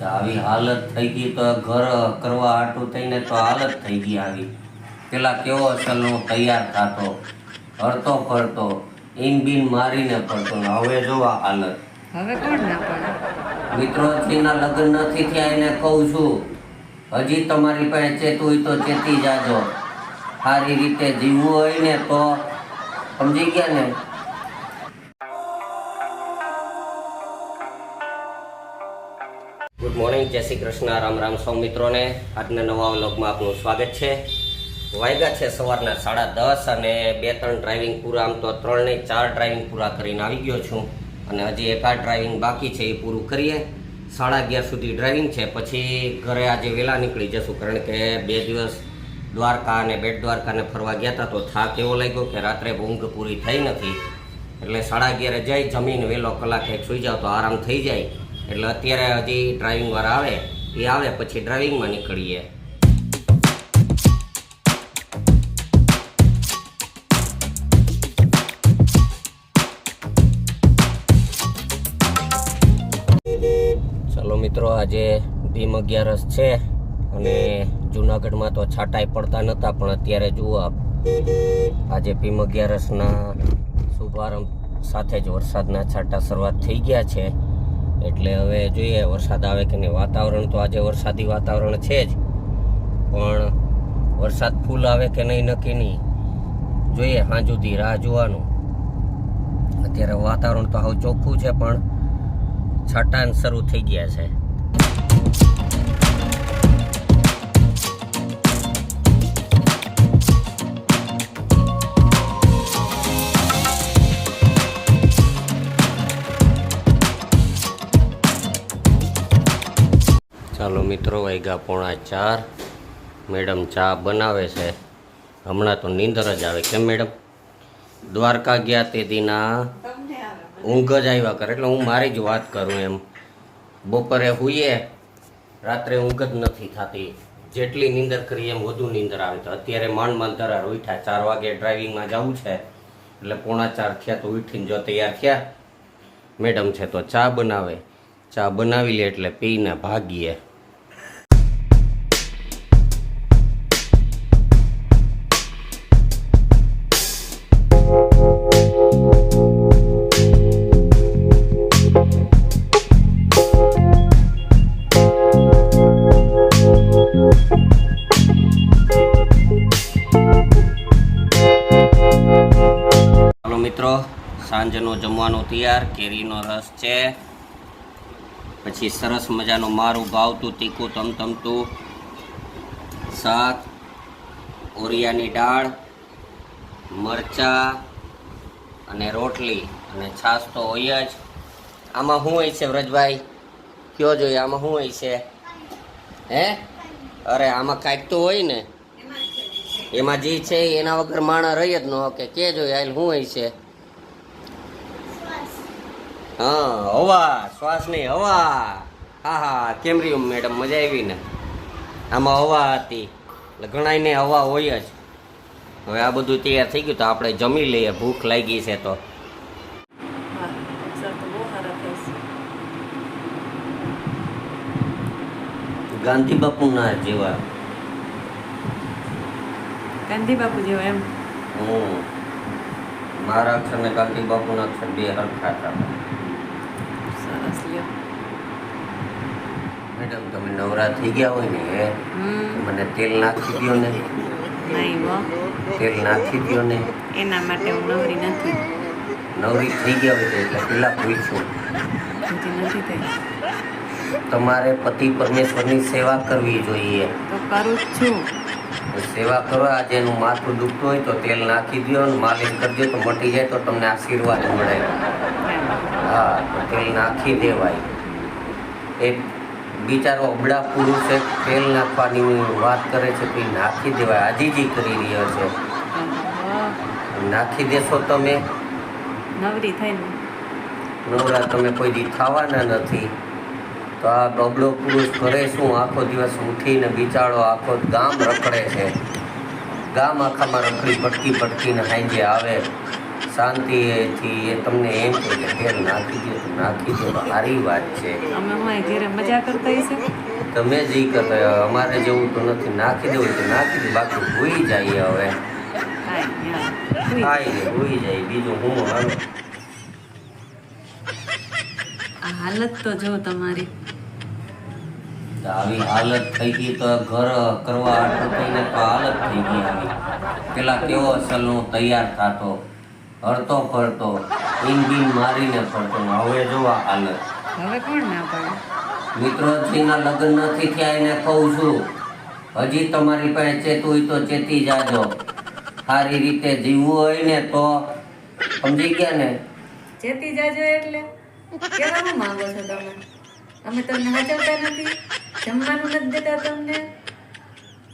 આવી હાલત થઈ ગઈ તો ઘર કરવા હાટું થઈને તો હાલત થઈ ગઈ આવી. પેલા કેવો અસલનો તૈયાર થતો, હરતો ફરતો, ઈન બીન મારીને ફરતો, ને હવે જો આ હાલત. હવે કોણ ના પડે? મિત્રોથીના લગ્ન નથી થયા એને કહું છું, હજી તમારી પાસે ચેતું હોય તો ચેતી જાજો. સારી રીતે જીવવું હોય ને તો સમજી ગયા ને. ગુડ મોર્નિંગ, જય શ્રી કૃષ્ણ, રામ રામ સૌ મિત્રોને. આજના નવા વ્લોગમાં આપનું સ્વાગત છે. વાગ્યા છે સવારના 10:30 અને 2-3 ડ્રાઇવિંગ પૂરા, આમ તો 3 ને 4 ડ્રાઇવિંગ પૂરા કરીને આવી ગયો છું અને હજી એકાદ ડ્રાઇવિંગ બાકી છે, એ પૂરું કરીએ. 11:30 સુધી ડ્રાઇવિંગ છે, પછી ઘરે આજે વહેલા નીકળી જશું, કારણ કે 2 દિવસ દ્વારકા અને બેટ દ્વારકાને ફરવા ગયા હતા તો થાક એવો લાગ્યો કે રાત્રે ઊંઘ પૂરી થઈ નથી, એટલે 11:30 જઈ જમીન વહેલો કલાક એક સૂઈ જાવ તો આરામ થઈ જાય. એટલે અત્યારે હજી ડ્રાઇવિંગ વાળા આવે, એ આવે પછી ડ્રાઇવિંગમાં નીકળીએ. ચલો મિત્રો, આજે ભીમ 11 છે અને જુનાગઢમાં તો છાંટાઈ પડતા નહોતા, પણ અત્યારે જુઓ આજે ભીમ 11ના શુભારંભ સાથે જ વરસાદના છાંટા શરૂઆત થઈ ગયા છે. એટલે હવે જોઈએ વરસાદ આવે કે નહીં. વાતાવરણ તો આજે વરસાદી વાતાવરણ છે જ, પણ વરસાદ ફૂલ આવે કે નહીં નક્કી નહીં. જોઈએ સાંજ સુધી રાહ જોવાનું. અત્યારે વાતાવરણ તો હવે ચોખ્ખું છે, પણ છાંટા શરૂ થઈ ગયા છે. ચાલો મિત્રો, વાગ્યા 3:45. મેડમ ચા બનાવે છે. હમણાં તો નીંદર જ આવે. કેમ મેડમ? દ્વારકા ગયા તે દીના ઊંઘ જ આવ્યા કરે, એટલે હું મારી જ વાત કરું એમ. બપોરે હુઈએ, રાત્રે ઊંઘ જ નથી થતી. જેટલી નીંદર કરીએ એમ વધુ નીંદર આવે. તો અત્યારે માંડ ધરાર ઉઠ્યા. 4 વાગે ડ્રાઇવિંગમાં જવું છે, એટલે 3:45 થયા તો ઉઠીને જો તૈયાર થયા. મેડમ છે તો ચા બનાવે. ચા બનાવી લે એટલે પીને ભાગીએ. મિત્રો, સાંજનો જમવાનો તૈયાર. કેરીનો રસ છે, પછી સરસ મજાનું મારું ભાવતું તીખું તમતમતું શાક, ઓરિયાની દાળ, મરચાં અને રોટલી અને છાશ તો હોય જ. આમાં શું હોય છે વ્રજભાઈ? કયો જોઈએ આમાં શું હોય છે? હે? અરે આમાં કાંઈક તો હોય ને, એમાં જે છે એના વગર માણા રહી જ ન કે જોઈએ હાલ શું હોય છે? હા, હવા. શ્વાસ નહીં, હવા. હા હા, કેમ રહ્યું મેડમ? મજા આવી ને? આમાં હવા હતી, એટલે ઘણાયને હવા હોય જ. હવે આ બધું તૈયાર થઈ ગયું તો આપણે જમી લઈએ. ભૂખ લાગી છે તો. ગાંધી બાપુ ના જેવા. ગાંધી બાપુ જેવા એમ? મારા અક્ષર ને ગાંધી બાપુના અક્ષર બે હરખા હતા. સરસ લ્યો. મેડમ તમે નવરા થઈ ગયા હોય ને, મને તેલ નાખી દો ને. નહીં હો, તેલ નાખી દો ને. એના માટે હું નવરી નથી. નવરી થઈ ગયા હોય એટલે પેલા પૂછું, હજી નથી થઈ. તમારે પતિ પરમેશ્વરની સેવા કરવી જોઈએ. તો કરું જ છું. સેવા કરો. આજે એનું માથું દુખતું હોય તો તેલ નાખી દો અને માલિશ કરી દો તો મટી જાય, તો તમને આશીર્વાદ મળે. હા, તો તેલ નાખી દેવાય. એક બિચારો અબડા પુરુષે તેલ નાખવાની વાત કરે છે તો એ નાખી દેવાય. આજીજી કરી રહ્યો છે. નાખી દેશો તમે? નવરી થઈને નવરા તમે કોઈ દી થવાના નથી. તો આ બબડો પુરુષ કરે શું? આખો દિવસ ઉઠીને બિચારો આખો ગામ રખડે છે. ગામ આખામાં રખડી ભટકીને હાંજે આવે, શાંતિથી એ તમને એમ કહે કે તેલ નાખી દો તો નાખી દો તો સારી વાત છે. અમે અમારે ઘરે મજા કરતા હશે. તમે જે કરતા અમારે જેવું તો નથી. નાખી દેવું તો નાખી દે, બાકી ભૂઈ જાય હવે. કાંઈ યાર ખાઈ ભૂઈ જાય, બીજું હું હાલો. આ હાલત તો જો તમારી. તો આવી હાલત થઈ ગઈ તો ઘર કરવા આટલું થઈને તો હાલત થઈ ગઈ આવી. પેલા કેવો અસલનો તૈયાર થતો, હરતો ફરતો, ઇન્જિન મારીને ફરતો, ને હવે જો આ હાલત. હવે કોણ ના પાડે. મિત્રો જેના લગ્ન નથી થયા એને કહું છું, હજી તમારી પાસે ચેતું હોય તો ચેતી જાજો. સારી રીતે જીવવું હોય ને તો સમજી ગયા ને. ચેતી જાજો એટલે કેવા હું માંગો છો તમે? અમે તમને હાચવતા નથી, જમવાનું નથી દેતા તમને,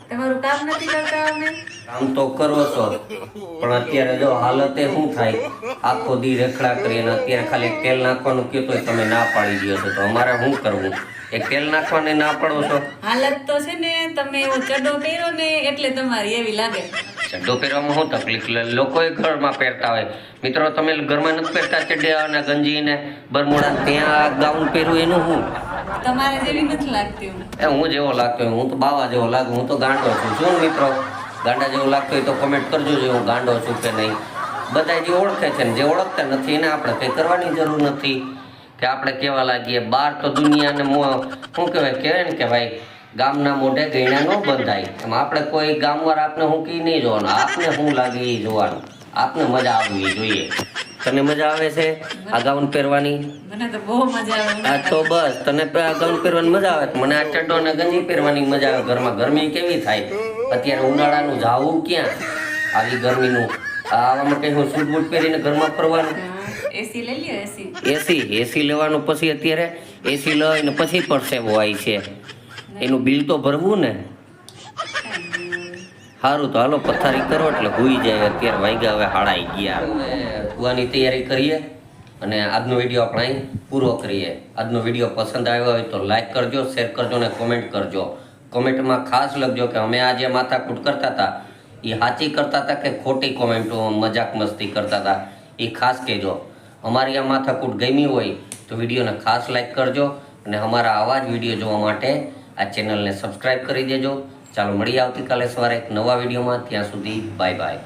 તમારું કામ નથી કરતા અમે. કામ તો કરો છો, પણ અત્યારે જો હાલતે શું થાય, આખો દી રેખડા કરીને અત્યારે ખાલી એક તેલ નાખવાનું કહો તો તમે ના પાડી દો છો, તો અમારે શું કરવું? એક તેલ નાખવાને ના પાડો છો. હાલત તો છે ને, તમે એવો ચડ્ડો પહેરો ને એટલે તમારી એવી લાગે. ચડ્ડો પહેરવામાં શું તકલીફ? લોકોએ ઘરમાં પહેરતા હોય. મિત્રો તમે ઘરમાં નથી પહેરતા ચડ્ડા ને ગંજી ને બરમુડા, ત્યાં ગાઉન પહેરવું એનું શું? તમારે જેવી નથી લાગતી હું. હું જેવો લાગતો હોય, હું તો બાવા જેવો લાગુ, હું તો ગાંડો છું. શું મિત્રો ગાંડા જેવો લાગતો હોય તો કોમેન્ટ કરજો જે હું ગાંડો છું કે નહીં. બધા જે ઓળખે છે ને જે ઓળખતા નથી એને આપણે કંઈ કરવાની જરૂર નથી કે આપણે કેવા લાગીએ. બહાર તો દુનિયાને શું કહેવાય ને કે ભાઈ ગામના મોઢે ગયણા ન બંધાય. એમ આપણે કોઈ ગામવાળા આપણે હું કી નહીં જોવાનું, આપને શું લાગે એ જોવાનું, આપને મજા આવવી જોઈએ. તને મજા આવે છે આ ગાઉન પહેરવાની? મને તો બહુ મજા આવે. આ તો બસ તને આ ગાઉન પહેરવાની મજા આવે, મને આ ચડ્ડો ને ગંજી પહેરવાની મજા આવે. ઘરમાં ગરમી કેવી થાય અત્યારે, ઉનાળાનું જાવું ક્યાં આવી ગરમીનું? આવામાં કઈ હું સૂટ બૂટ પહેરીને ઘરમાં ફરવાનું? એસી લઈ લ્યો. એસી લેવાનું, પછી અત્યારે એસી લઈને પછી પરસેવો આવી છે, એનું બિલ તો ભરવું ને. સારું તો હાલો પથારી કરો એટલે હોઈ જાય. અત્યારે વાગ્યા હવે 11:30. સુવાની તૈયારી કરીએ અને આજનો વિડીયો આપણે અહીં પૂરો કરીએ. આજનો વિડીયો પસંદ આવ્યો હોય તો લાઈક કરજો, શેર કરજો અને કોમેન્ટ કરજો. કોમેન્ટમાં ખાસ લખજો કે અમે આ જે માથાકૂટ કરતા હતા એ સાચી કરતા હતા કે ખોટી કોમેન્ટો મજાક મસ્તી કરતા હતા એ ખાસ કહેજો. અમારી આ માથાકૂટ ગમી હોય તો વિડીયોને ખાસ લાઈક કરજો અને અમારા આવા જ વિડીયો જોવા માટે આ ચેનલને સબસ્ક્રાઈબ કરી દેજો. ચાલો મળીએ આવતીકાલે સવારે એક નવા વિડીયોમાં. ત્યાં સુધી બાય બાય.